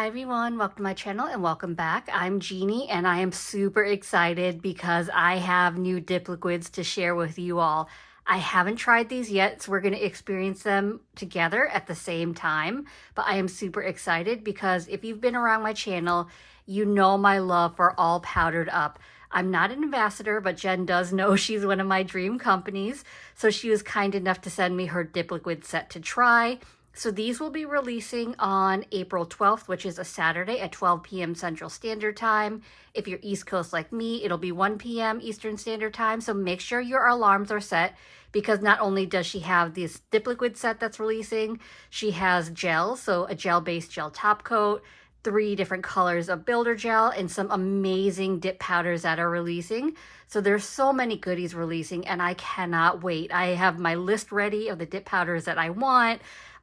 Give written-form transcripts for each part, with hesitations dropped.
Hi everyone, welcome to my channel and welcome back. I'm Jeannie and I am super excited because I have new dip liquids to share with you all. I haven't tried these yet, so we're going to experience them together at the same time, but I am super excited because if you've been around my channel, you know my love for all powdered up. I'm not an ambassador, but Jen does know she's one of my dream companies, so she was kind enough to send me her dip liquid set to try. So these will be releasing on April 12th, which is a Saturday at 12 p.m. Central Standard Time. If you're East Coast like me, it'll be 1 p.m. Eastern Standard Time. So make sure your alarms are set because not only does she have this dip liquid set that's releasing, she has gels, so a gel-based gel top coat, 3 different colors of builder gel, and some amazing dip powders that are releasing. So there's so many goodies releasing and I cannot wait. I have my list ready of the dip powders that I want,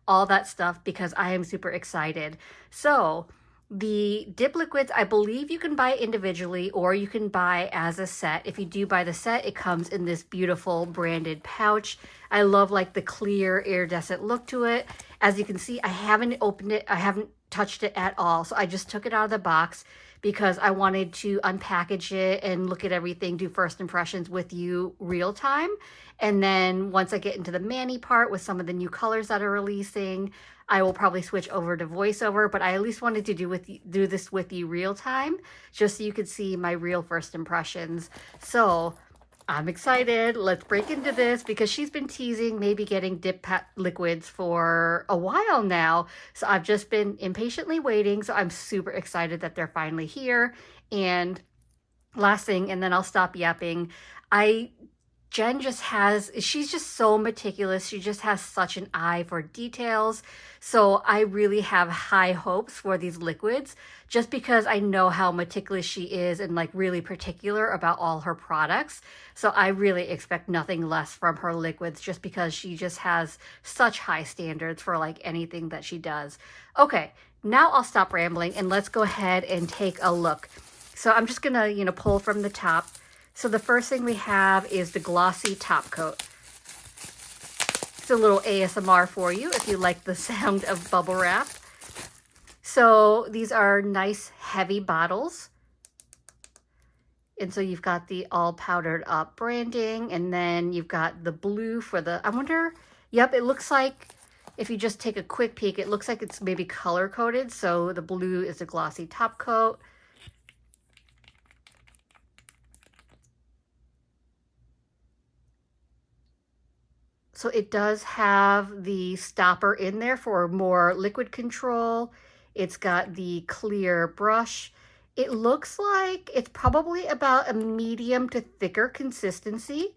all that stuff, because I am super excited. So the dip liquids, I believe you can buy individually or you can buy as a set. If you do buy the set, it comes in this beautiful branded pouch. I love like the clear iridescent look to it. As you can see, I haven't opened it. I haven't touched it at all. So I just took it out of the box because I wanted to unpackage it and look at everything, do first impressions with you real time. And then once I get into the mani part with some of the new colors that are releasing, I will probably switch over to voiceover, but I at least wanted to do this with you real time, just so you could see my real first impressions. So I'm excited. Let's break into this because she's been teasing maybe getting dip liquids for a while now. So I've just been impatiently waiting. So I'm super excited that they're finally here. And last thing, and then I'll stop yapping. She's just so meticulous. She just has such an eye for details. So I really have high hopes for these liquids just because I know how meticulous she is and like really particular about all her products. So I really expect nothing less from her liquids just because she just has such high standards for like anything that she does. Okay, now I'll stop rambling and let's go ahead and take a look. So I'm just gonna, pull from the top. So the first thing we have is the glossy top coat. It's a little ASMR for you if you like the sound of bubble wrap. So these are nice heavy bottles. And so you've got the all powdered up branding, and then you've got the blue for the, I wonder, yep, it looks like, if you just take a quick peek, it looks like it's maybe color coded. So the blue is a glossy top coat. So it does have the stopper in there for more liquid control. It's got the clear brush. It looks like it's probably about a medium to thicker consistency.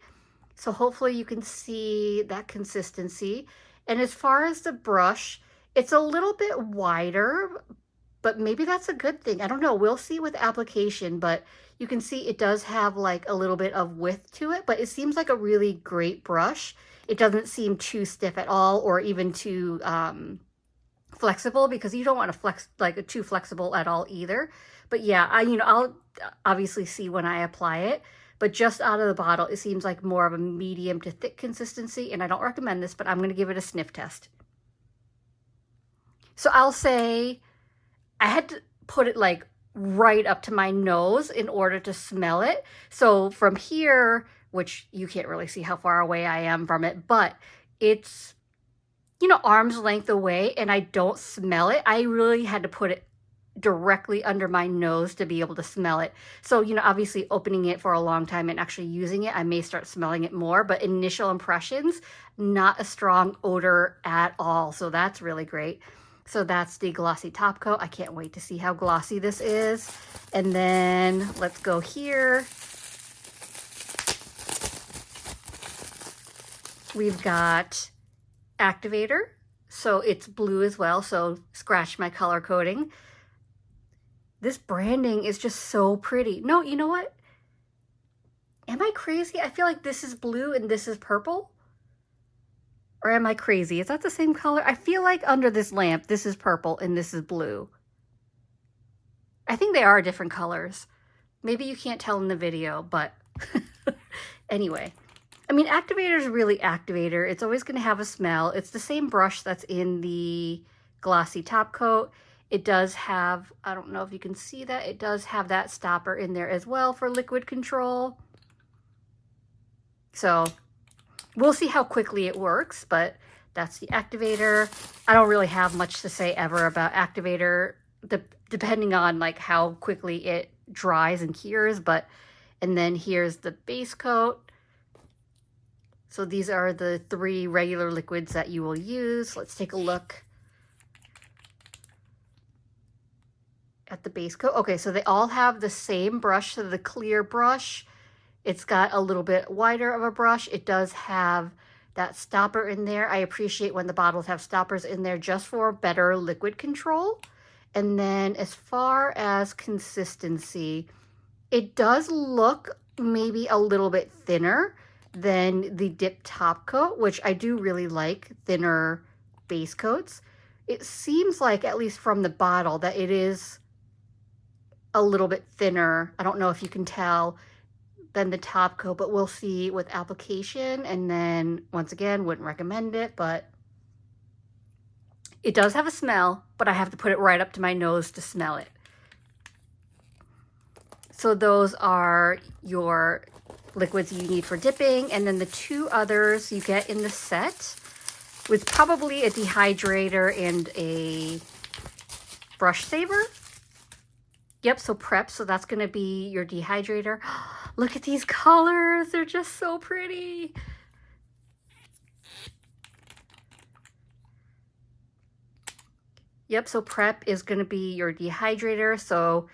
So hopefully you can see that consistency. And as far as the brush, it's a little bit wider, but maybe that's a good thing. I don't know. We'll see with application, but you can see it does have like a little bit of width to it, but it seems like a really great brush. It doesn't seem too stiff at all or even too flexible, because you don't want to flex like too flexible at all either. But yeah, I'll obviously see when I apply it, but just out of the bottle, it seems like more of a medium to thick consistency. And I don't recommend this, but I'm going to give it a sniff test. So I'll say I had to put it like right up to my nose in order to smell it. So from here, which you can't really see how far away I am from it, but it's, arm's length away and I don't smell it. I really had to put it directly under my nose to be able to smell it. So, obviously opening it for a long time and actually using it, I may start smelling it more, but initial impressions, not a strong odor at all. So that's really great. So that's the glossy top coat. I can't wait to see how glossy this is. And then let's go here. We've got activator. So it's blue as well. So scratch my color coding. This branding is just so pretty. No, you know what? Am I crazy? I feel like this is blue and this is purple. Or am I crazy? Is that the same color? I feel like under this lamp, this is purple and this is blue. I think they are different colors. Maybe you can't tell in the video, but anyway. I mean, activator is really activator. It's always going to have a smell. It's the same brush that's in the glossy top coat. It does have, I don't know if you can see that, it does have that stopper in there as well for liquid control. So we'll see how quickly it works, but that's the activator. I don't really have much to say ever about activator, depending on like how quickly it dries and cures, but, and then here's the base coat. So these are the 3 regular liquids that you will use. Let's take a look at the base coat. Okay, so they all have the same brush, so the clear brush. It's got a little bit wider of a brush. It does have that stopper in there. I appreciate when the bottles have stoppers in there just for better liquid control. And then as far as consistency, it does look maybe a little bit thinner than the dip top coat, which I do really like, thinner base coats. It seems like, at least from the bottle, that it is a little bit thinner. I don't know if you can tell, than the top coat, but we'll see with application. And then once again, wouldn't recommend it, but it does have a smell, but I have to put it right up to my nose to smell it. So those are your liquids you need for dipping. And then the 2 others you get in the set with probably a dehydrator and a brush saver. Yep, so prep, so that's gonna be your dehydrator. Look at these colors, they're just so pretty. Yep, so prep is gonna be your dehydrator, so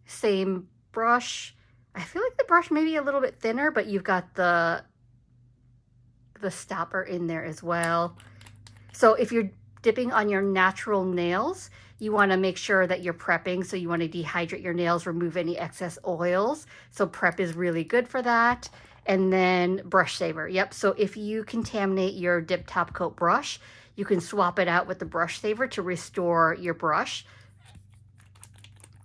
same brush. I feel like the brush may be a little bit thinner, but you've got the stopper in there as well. So if you're dipping on your natural nails, you want to make sure that you're prepping. So you want to dehydrate your nails, remove any excess oils. So prep is really good for that. And then brush saver. Yep. So if you contaminate your dip top coat brush, you can swap it out with the brush saver to restore your brush.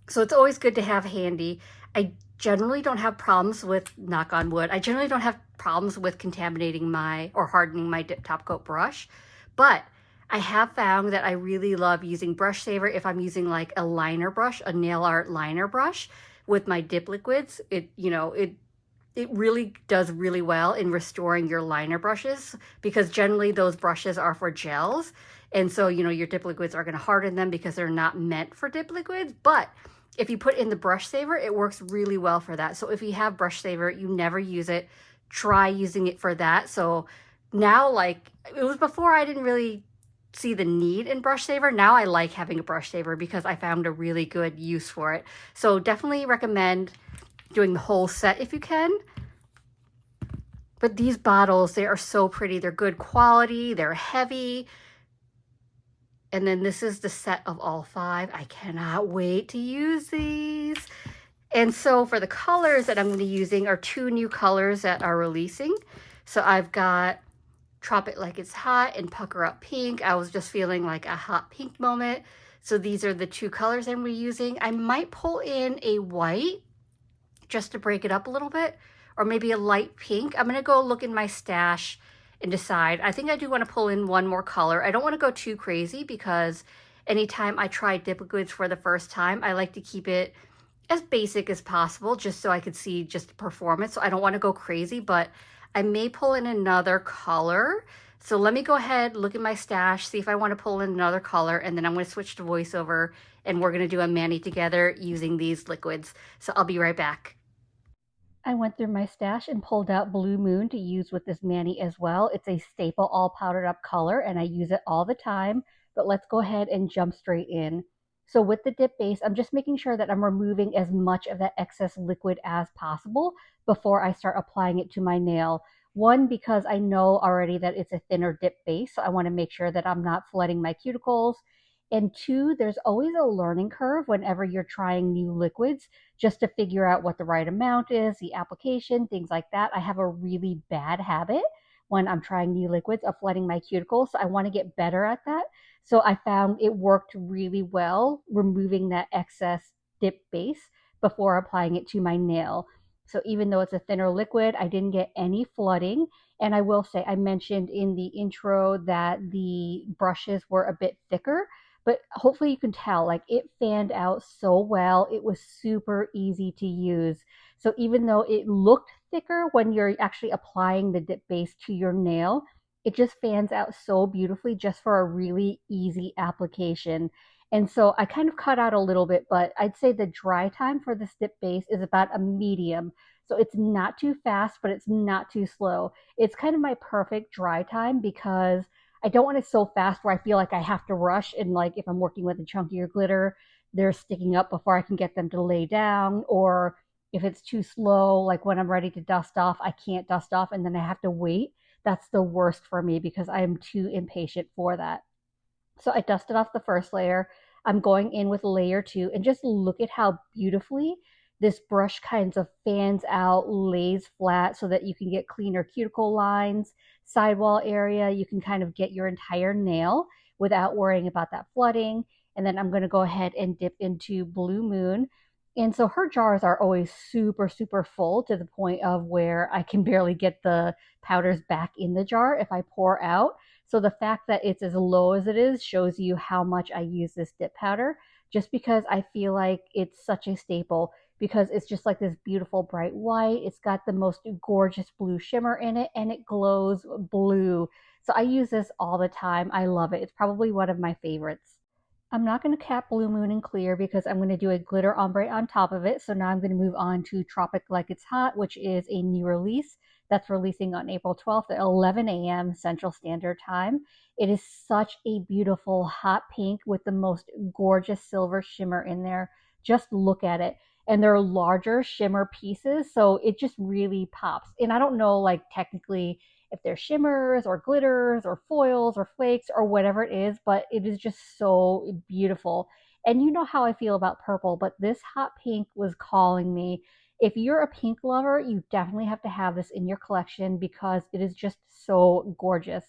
So it's always good to have handy. I generally don't have problems with, knock on wood, I generally don't have problems with contaminating my or hardening my dip top coat brush, but I have found that I really love using brush saver if I'm using like a liner brush, a nail art liner brush with my dip liquids. It really does really well in restoring your liner brushes, because generally those brushes are for gels. And so, your dip liquids are going to harden them because they're not meant for dip liquids. But if you put in the brush saver, it works really well for that. So if you have brush saver, you never use it, try using it for that. So now, like, it was before I didn't really see the need in brush saver. Now I like having a brush saver because I found a really good use for it. So definitely recommend doing the whole set if you can. But these bottles, they are so pretty. They're good quality, they're heavy. And then this is the set of all 5. I cannot wait to use these. And so for the colors that I'm going to be using are 2 new colors that are releasing. So I've got Tropic Like It's Hot and Pucker Up Pink. I was just feeling like a hot pink moment. So these are the 2 colors I'm using. I might pull in a white just to break it up a little bit, or maybe a light pink. I'm gonna go look in my stash and decide. I think I do want to pull in one more color. I don't want to go too crazy because anytime I try dip liquids for the first time, I like to keep it as basic as possible just so I could see just the performance. So I don't want to go crazy, but I may pull in another color. So let me go ahead, look at my stash, see if I want to pull in another color, and then I'm going to switch to voiceover and we're going to do a mani together using these liquids. So I'll be right back. I went through my stash and pulled out Blue Moon to use with this mani as well. It's a staple all powdered up color and I use it all the time, but let's go ahead and jump straight in. So with the dip base, I'm just making sure that I'm removing as much of that excess liquid as possible before I start applying it to my nail. One, because I know already that it's a thinner dip base, so I want to make sure that I'm not flooding my cuticles. And 2, there's always a learning curve whenever you're trying new liquids, just to figure out what the right amount is, the application, things like that. I have a really bad habit when I'm trying new liquids of flooding my cuticles, so I want to get better at that. So I found it worked really well removing that excess dip base before applying it to my nail. So even though it's a thinner liquid, I didn't get any flooding. And I will say, I mentioned in the intro that the brushes were a bit thicker, but hopefully you can tell, like, it fanned out so well. It was super easy to use. So even though it looked thicker when you're actually applying the dip base to your nail, it just fans out so beautifully just for a really easy application. And so I kind of cut out a little bit, but I'd say the dry time for this dip base is about a medium. So it's not too fast, but it's not too slow. It's kind of my perfect dry time because I don't want it so fast where I feel like I have to rush. And like if I'm working with a chunkier glitter, they're sticking up before I can get them to lay down. Or if it's too slow, like when I'm ready to dust off, I can't dust off and then I have to wait. That's the worst for me because I am too impatient for that. So I dusted off the first layer. I'm going in with layer two and just look at how beautifully this brush kind of fans out, lays flat so that you can get cleaner cuticle lines, sidewall area. You can kind of get your entire nail without worrying about that flooding. And then I'm going to go ahead and dip into Blue Moon. And so her jars are always super, super full to the point of where I can barely get the powders back in the jar if I pour out. So the fact that it's as low as it is shows you how much I use this dip powder, just because I feel like it's such a staple because it's just like this beautiful bright white. It's got the most gorgeous blue shimmer in it and it glows blue. So I use this all the time. I love it. It's probably one of my favorites. I'm not going to cap Blue Moon in clear because I'm going to do a glitter ombre on top of it. So now I'm going to move on to Tropic Like It's Hot, which is a new release that's releasing on April 12th at 11 a.m. Central Standard Time. It is such a beautiful hot pink with the most gorgeous silver shimmer in there. Just look at it. And they're larger shimmer pieces, so it just really pops. And I don't know, like, technically if they're shimmers or glitters or foils or flakes or whatever it is, but it is just so beautiful. And you know how I feel about purple, but this hot pink was calling me. If you're a pink lover, you definitely have to have this in your collection because it is just so gorgeous.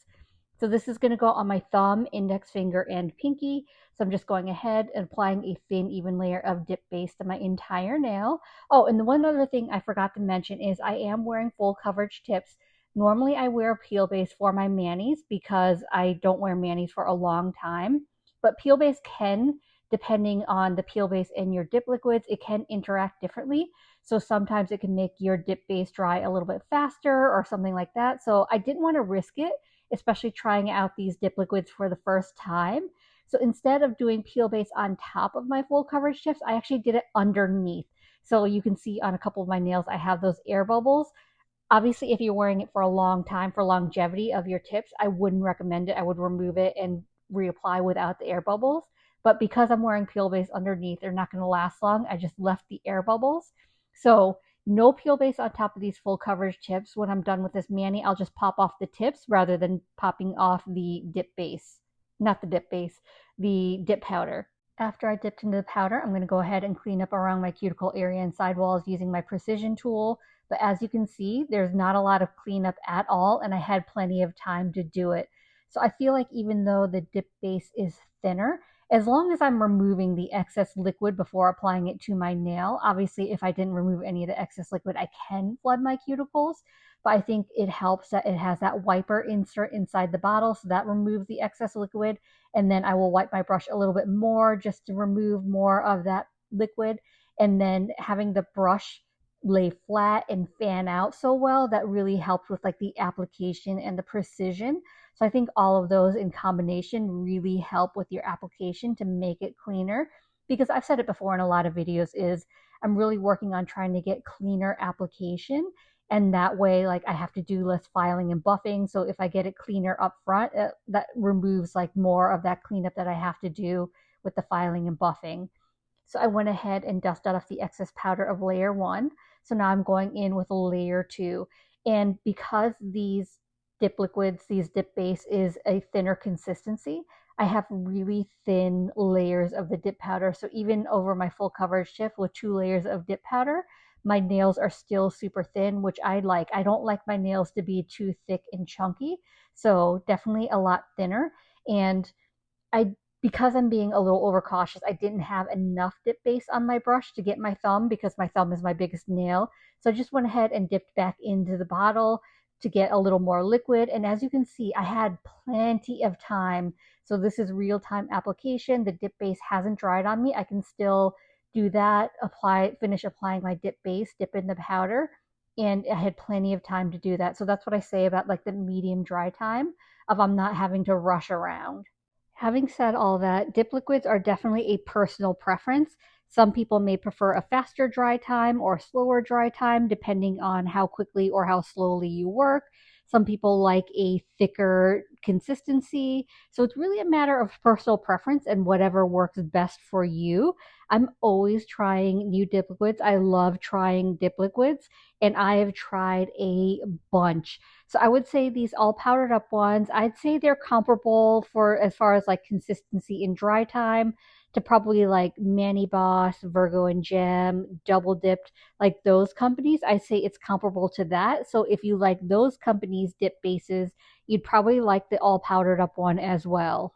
So this is going to go on my thumb, index finger, and pinky. So I'm just going ahead and applying a thin, even layer of dip base to my entire nail. Oh, and the one other thing I forgot to mention is I am wearing full coverage tips. Normally I wear peel base for my manis because I don't wear manis for a long time. But peel base can, depending on the peel base and your dip liquids, it can interact differently. So sometimes it can make your dip base dry a little bit faster or something like that. So I didn't want to risk it, especially trying out these dip liquids for the first time. So instead of doing peel base on top of my full coverage tips, I actually did it underneath. So you can see on a couple of my nails, I have those air bubbles. Obviously, if you're wearing it for a long time, for longevity of your tips, I wouldn't recommend it. I would remove it and reapply without the air bubbles. But because I'm wearing peel base underneath, they're not going to last long. I just left the air bubbles. So no peel base on top of these full coverage tips. When I'm done with this mani, I'll just pop off the tips rather than popping off the dip base. Not the dip base, the dip powder. After I dipped into the powder, I'm going to go ahead and clean up around my cuticle area and sidewalls using my precision tool. But as you can see, there's not a lot of cleanup at all, and I had plenty of time to do it. So I feel like even though the dip base is thinner, as long as I'm removing the excess liquid before applying it to my nail, obviously if I didn't remove any of the excess liquid, I can flood my cuticles. But I think it helps that it has that wiper insert inside the bottle, so that removes the excess liquid. And then I will wipe my brush a little bit more just to remove more of that liquid. And then having the brush lay flat and fan out so well, that really helps with like the application and the precision. So I think all of those in combination really help with your application to make it cleaner. Because I've said it before in a lot of videos, is I'm really working on trying to get cleaner application. And that way, like, I have to do less filing and buffing. So if I get it cleaner up front, that removes like more of that cleanup that I have to do with the filing and buffing. So I went ahead and dusted off the excess powder of layer one. So now I'm going in with layer two. And because these dip liquids, these dip base is a thinner consistency, I have really thin layers of the dip powder. So even over my full coverage tip with 2 layers of dip powder, my nails are still super thin, which I like. I don't like my nails to be too thick and chunky. So definitely a lot thinner. And I, because I'm being a little overcautious, I didn't have enough dip base on my brush to get my thumb because my thumb is my biggest nail. So I just went ahead and dipped back into the bottle, to get a little more liquid. And as you can see, I had plenty of time. So this is real time application. The dip base hasn't dried on me. I can still do that, finish applying my dip base, dip in the powder, and I had plenty of time to do that. So that's what I say about like the medium dry time of I'm not having to rush around. Having said all that, dip liquids are definitely a personal preference. Some people may prefer a faster dry time or slower dry time, depending on how quickly or how slowly you work. Some people like a thicker consistency. So it's really a matter of personal preference and whatever works best for you. I'm always trying new dip liquids. I love trying dip liquids, and I have tried a bunch. So I would say these all powdered up ones, I'd say they're comparable for as far as like consistency in dry time to probably like Manny Boss, Virgo and Gem, Double Dipped, like those companies. I'd say it's comparable to that. So if you like those companies' dip bases, you'd probably like the all powdered up one as well.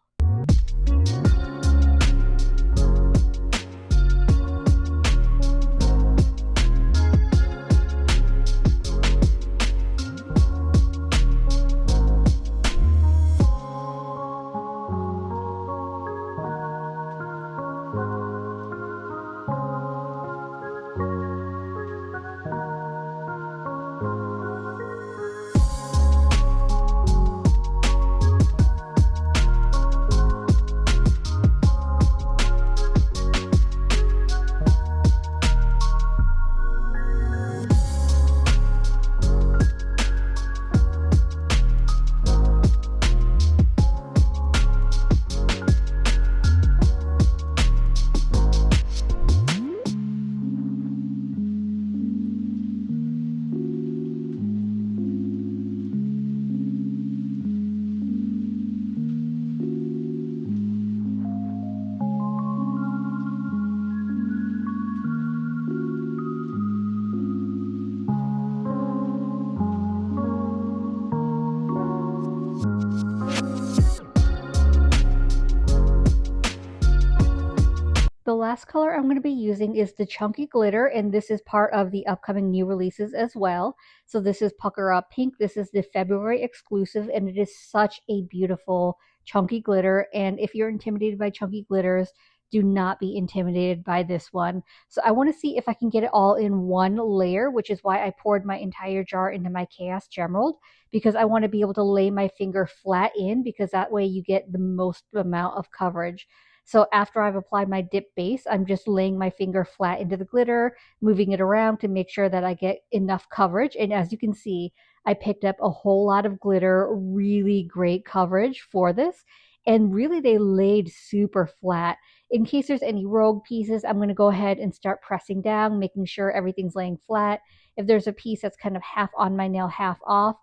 The last color I'm going to be using is the Chunky Glitter, and this is part of the upcoming new releases as well. So this is Pucker Up Pink. This is the February exclusive, and it is such a beautiful chunky glitter. And if you're intimidated by chunky glitters, do not be intimidated by this one. So I want to see if I can get it all in one layer, which is why I poured my entire jar into my Chaos Gemerald, because I want to be able to lay my finger flat in, because that way you get the most amount of coverage. So after I've applied my dip base, I'm just laying my finger flat into the glitter, moving it around to make sure that I get enough coverage. And as you can see, I picked up a whole lot of glitter, really great coverage for this. And really they laid super flat. In case there's any rogue pieces, I'm going to go ahead and start pressing down, making sure everything's laying flat. If there's a piece that's kind of half on my nail, half off,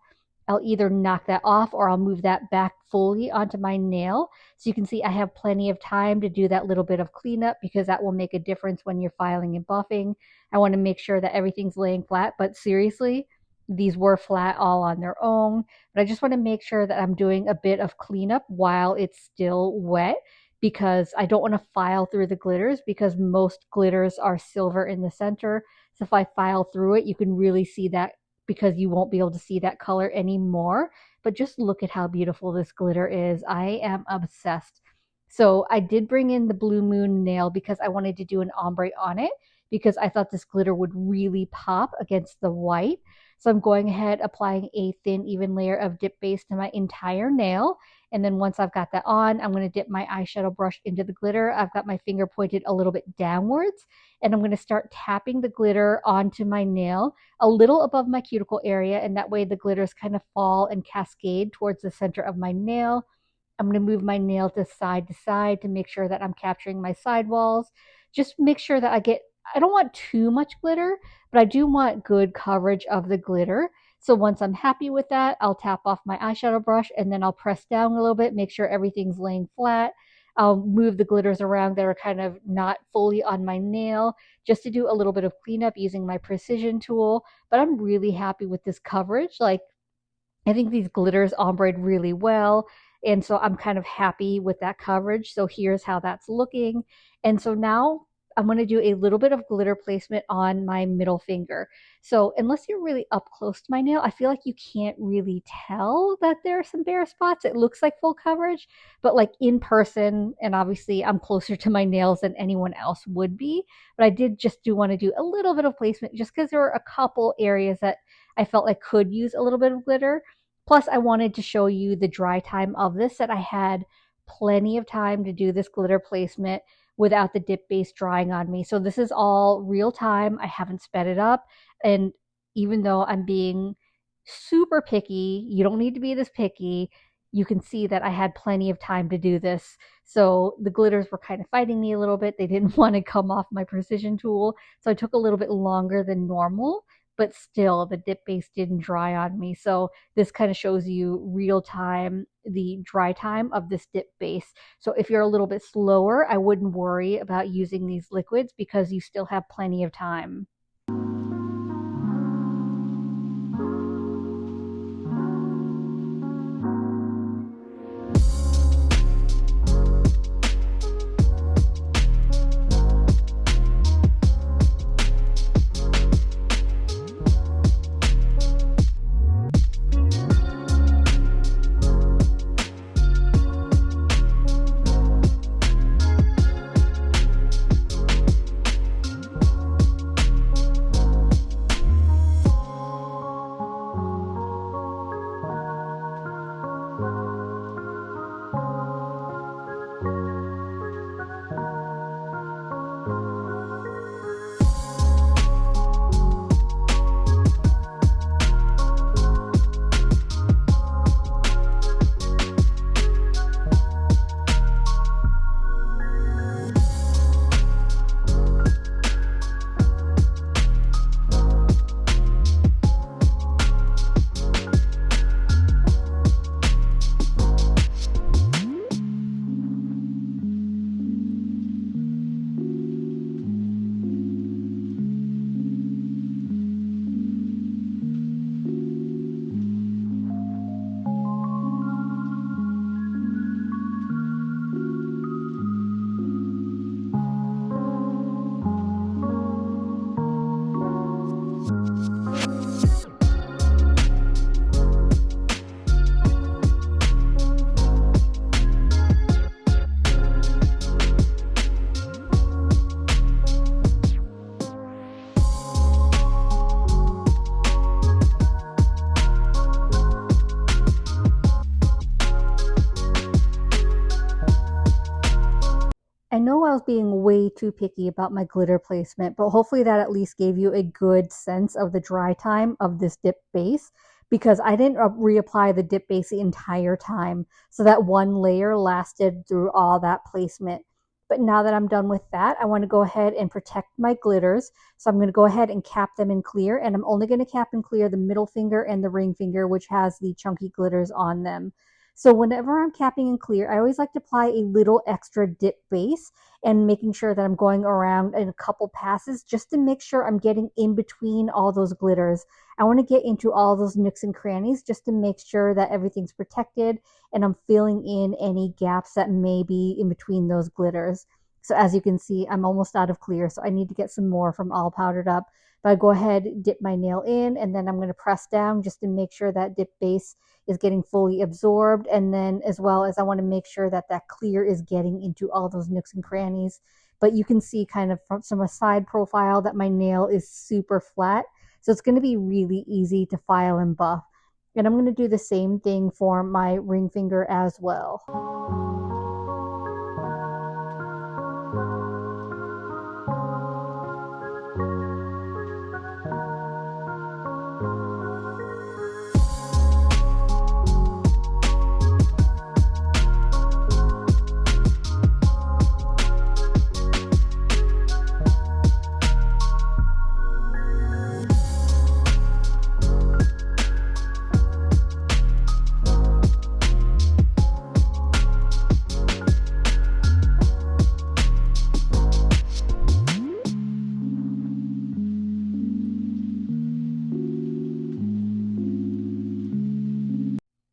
I'll either knock that off or I'll move that back fully onto my nail. So you can see I have plenty of time to do that little bit of cleanup, because that will make a difference when you're filing and buffing. I want to make sure that everything's laying flat, but seriously, these were flat all on their own. But I just want to make sure that I'm doing a bit of cleanup while it's still wet, because I don't want to file through the glitters, because most glitters are silver in the center. So if I file through it, you can really see that, because you won't be able to see that color anymore. But just look at how beautiful this glitter is. I am obsessed. So I did bring in the Blue Moon nail because I wanted to do an ombre on it, because I thought this glitter would really pop against the white. So I'm going ahead applying a thin, even layer of dip base to my entire nail. And then once I've got that on, I'm going to dip my eyeshadow brush into the glitter. I've got my finger pointed a little bit downwards, and I'm going to start tapping the glitter onto my nail a little above my cuticle area, and that way the glitters kind of fall and cascade towards the center of my nail. I'm going to move my nail to side to make sure that I'm capturing my sidewalls. Just make sure that I don't want too much glitter, but I do want good coverage of the glitter. So once I'm happy with that, I'll tap off my eyeshadow brush, and then I'll press down a little bit, make sure everything's laying flat. I'll move the glitters around that are kind of not fully on my nail, just to do a little bit of cleanup using my precision tool. But I'm really happy with this coverage. Like, I think these glitters ombre really well. And so I'm kind of happy with that coverage. So here's how that's looking. And so now I'm going to do a little bit of glitter placement on my middle finger. So unless you're really up close to my nail, I feel like you can't really tell that there are some bare spots. It looks like full coverage, but like in person, and obviously I'm closer to my nails than anyone else would be, but I did just do want to do a little bit of placement just because there were a couple areas that I felt like could use a little bit of glitter. Plus, I wanted to show you the dry time of this, that I had plenty of time to do this glitter placement without the dip base drying on me. So this is all real time. I haven't sped it up. And even though I'm being super picky, you don't need to be this picky. You can see that I had plenty of time to do this. So the glitters were kind of fighting me a little bit. They didn't want to come off my precision tool. So I took a little bit longer than normal, but still the dip base didn't dry on me. So this kind of shows you real time, the dry time of this dip base. So if you're a little bit slower, I wouldn't worry about using these liquids because you still have plenty of time. I know I was being way too picky about my glitter placement, but hopefully that at least gave you a good sense of the dry time of this dip base, because I didn't reapply the dip base the entire time. So that one layer lasted through all that placement. But now that I'm done with that, I want to go ahead and protect my glitters. So I'm going to go ahead and cap them in clear, and I'm only going to cap and clear the middle finger and the ring finger, which has the chunky glitters on them. So whenever I'm capping in clear, I always like to apply a little extra dip base and making sure that I'm going around in a couple passes just to make sure I'm getting in between all those glitters. I want to get into all those nooks and crannies just to make sure that everything's protected and I'm filling in any gaps that may be in between those glitters. So as you can see, I'm almost out of clear, so I need to get some more from All Powdered Up. But I go ahead, dip my nail in, and then I'm going to press down just to make sure that dip base is getting fully absorbed. And then as well as I want to make sure that that clear is getting into all those nooks and crannies. But you can see kind of from a side profile that my nail is super flat. So it's going to be really easy to file and buff. And I'm going to do the same thing for my ring finger as well.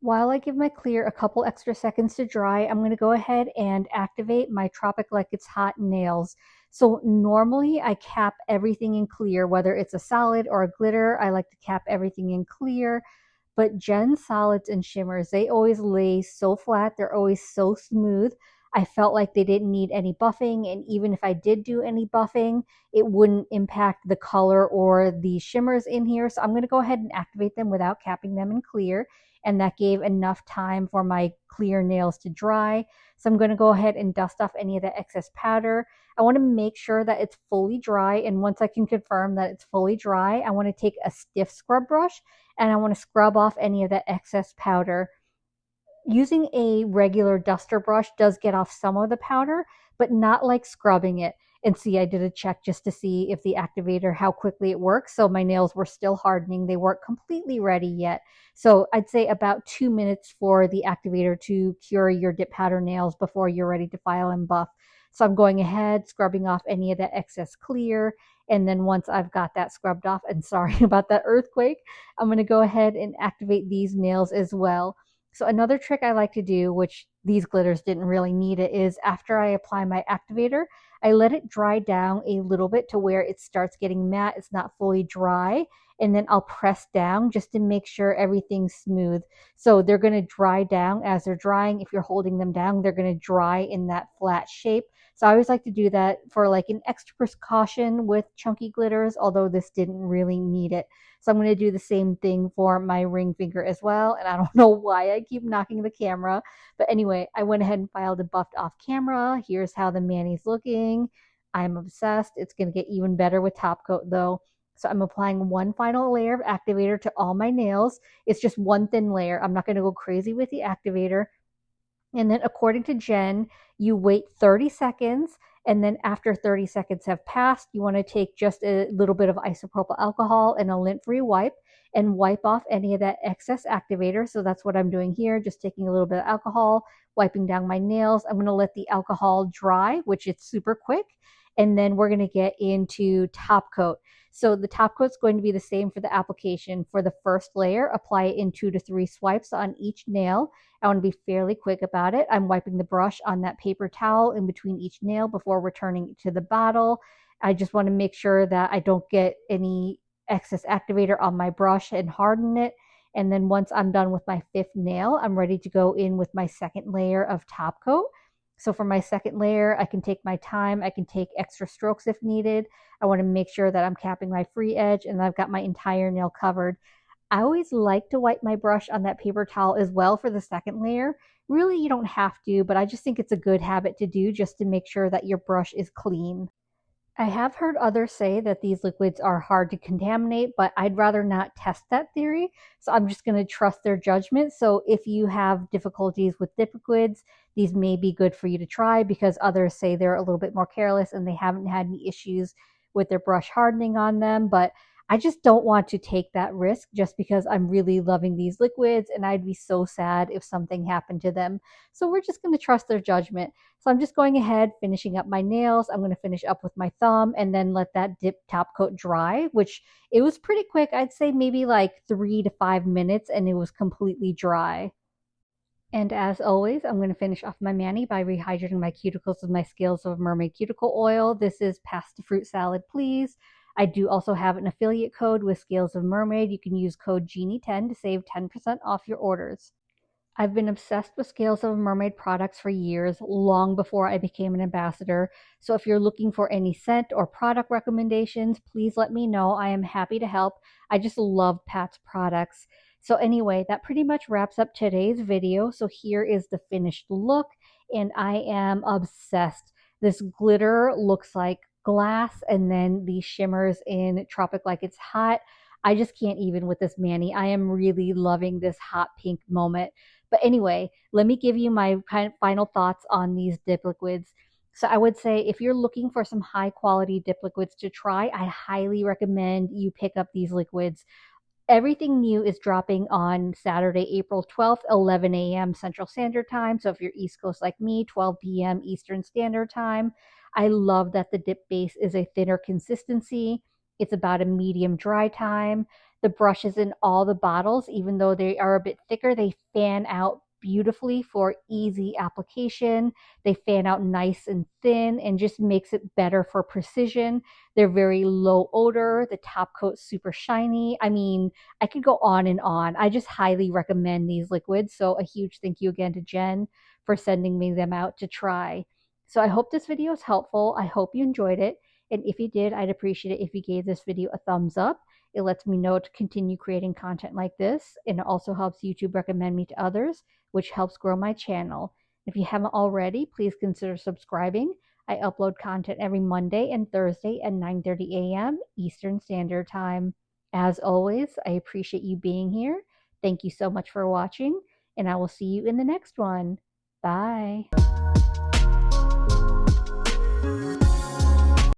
While I give my clear a couple extra seconds to dry, I'm going to go ahead and activate my Tropic Like It's Hot nails. So normally I cap everything in clear, whether it's a solid or a glitter. I like to cap everything in clear. But Jen's solids and shimmers, they always lay so flat. They're always so smooth. I felt like they didn't need any buffing. And even if I did do any buffing, it wouldn't impact the color or the shimmers in here. So I'm going to go ahead and activate them without capping them in clear. And that gave enough time for my clear nails to dry. So I'm going to go ahead and dust off any of the excess powder. I want to make sure that it's fully dry. And once I can confirm that it's fully dry, I want to take a stiff scrub brush and I want to scrub off any of that excess powder. Using a regular duster brush does get off some of the powder, but not like scrubbing it. And see, I did a check just to see if the activator, how quickly it works. So my nails were still hardening. They weren't completely ready yet. So I'd say about 2 minutes for the activator to cure your dip powder nails before you're ready to file and buff. So I'm going ahead, scrubbing off any of that excess clear. And then once I've got that scrubbed off, and sorry about that earthquake, I'm going to go ahead and activate these nails as well. So another trick I like to do, which these glitters didn't really need it, is after I apply my activator, I let it dry down a little bit to where it starts getting matte. It's not fully dry. And then I'll press down just to make sure everything's smooth. So they're going to dry down as they're drying. If you're holding them down, they're going to dry in that flat shape. So I always like to do that for like an extra precaution with chunky glitters, although this didn't really need it. So I'm going to do the same thing for my ring finger as well. And I don't know why I keep knocking the camera. But anyway, I went ahead and filed and buffed off camera. Here's how the mani's looking. I'm obsessed. It's going to get even better with top coat though. So I'm applying one final layer of activator to all my nails. It's just one thin layer. I'm not going to go crazy with the activator. And then according to Jen, you wait 30 seconds. And then after 30 seconds have passed, you want to take just a little bit of isopropyl alcohol and a lint-free wipe and wipe off any of that excess activator. So that's what I'm doing here, just taking a little bit of alcohol, wiping down my nails. I'm going to let the alcohol dry, which it's super quick. And then we're going to get into top coat. So the top coat's going to be the same for the application. For the first layer, apply it in 2 to 3 swipes on each nail. I want to be fairly quick about it. I'm wiping the brush on that paper towel in between each nail before returning it to the bottle. I just want to make sure that I don't get any excess activator on my brush and harden it. And then once I'm done with my 5th nail, I'm ready to go in with my 2nd layer of top coat. So for my 2nd layer, I can take my time. I can take extra strokes if needed. I want to make sure that I'm capping my free edge and I've got my entire nail covered. I always like to wipe my brush on that paper towel as well for the 2nd layer. Really, you don't have to, but I just think it's a good habit to do just to make sure that your brush is clean. I have heard others say that these liquids are hard to contaminate, but I'd rather not test that theory. So I'm just going to trust their judgment. So if you have difficulties with dip liquids, these may be good for you to try because others say they're a little bit more careless and they haven't had any issues with their brush hardening on them. But I just don't want to take that risk just because I'm really loving these liquids and I'd be so sad if something happened to them. So we're just going to trust their judgment. So I'm just going ahead, finishing up my nails. I'm going to finish up with my thumb and then let that dip top coat dry, which it was pretty quick. I'd say maybe like 3 to 5 minutes and it was completely dry. And as always, I'm going to finish off my mani by rehydrating my cuticles with my Scales of Mermaid cuticle oil. This is Pasta Fruit Salad, please. I do also have an affiliate code with Scales of Mermaid. You can use code Genie10 to save 10% off your orders. I've been obsessed with Scales of Mermaid products for years, long before I became an ambassador. So if you're looking for any scent or product recommendations, please let me know. I am happy to help. I just love Pat's products. So anyway, that pretty much wraps up today's video. So here is the finished look, and I am obsessed. This glitter looks like glass, and then the shimmers in Tropic Like It's Hot. I just can't even with this mani. I am really loving this hot pink moment. But anyway, let me give you my final thoughts on these dip liquids. So I would say if you're looking for some high quality dip liquids to try, I highly recommend you pick up these liquids. Everything new is dropping on Saturday, April 12th, 11 a.m. Central Standard Time. So if you're East Coast like me, 12 p.m. Eastern Standard Time. I love that the dip base is a thinner consistency. It's about a medium dry time. The brushes in all the bottles, even though they are a bit thicker, they fan out beautifully for easy application. They fan out nice and thin and just makes it better for precision. They're very low odor. The top coat's super shiny. I mean, I could go on and on. I just highly recommend these liquids. So a huge thank you again to Jen for sending me them out to try. So I hope this video is helpful. I hope you enjoyed it. And if you did, I'd appreciate it if you gave this video a thumbs up. It lets me know to continue creating content like this, and it also helps YouTube recommend me to others, which helps grow my channel. If you haven't already, please consider subscribing. I upload content every Monday and Thursday at 9:30 a.m. Eastern Standard Time. As always, I appreciate you being here. Thank you so much for watching, and I will see you in the next one. Bye.